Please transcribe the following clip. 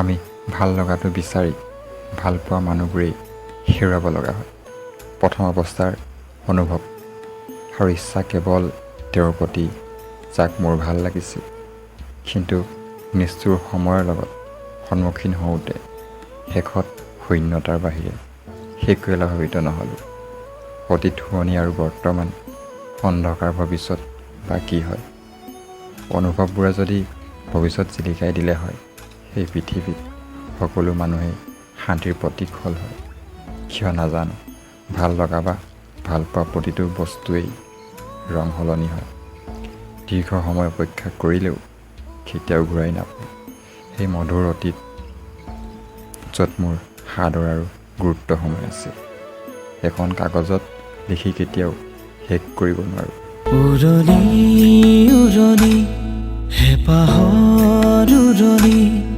আমি ভাল লগাটো বিচাৰি ভাল পোৱা মানুহবোৰেই হেৰুৱাব লগা হয়। প্ৰথম অৱস্থাৰ অনুভৱ আৰু ইচ্ছা কেৱল তেওঁৰ প্ৰতি, যাক মোৰ ভাল লাগিছিল। কিন্তু নিষ্ঠুৰ সময়ৰ লগত সন্মুখীন হওঁতে শেষত শূন্যতাৰ বাহিৰে সেইটোৱে লাভান্বিত নহ'লোঁ। অতীত শুৱনি আৰু বৰ্তমান অন্ধকাৰ ভৱিষ্যত বা কি হয়? অনুভৱবোৰে যদি ভৱিষ্যত জিলিকাই দিলে হয়, সেই পৃথিৱীত সকলো মানুহেই শান্তিৰ প্ৰতীক হ'ল হয়। কিয় নাজানো, ভাল লগা বা ভাল পোৱা প্ৰতিটো বস্তুৱেই ৰং সলনি হয়। দীৰ্ঘ সময় অপেক্ষা কৰিলেও কেতিয়াও ঘূৰাই নাপায় সেই মধুৰ অতীত, য'ত মোৰ সাদৰ আৰু গুৰুত্ব সময় আছে। এখন কাগজত লিখি কেতিয়াও শেষ কৰিব নোৱাৰোঁ। উৰণি উৰণি হেঁপাহৰ উৰণি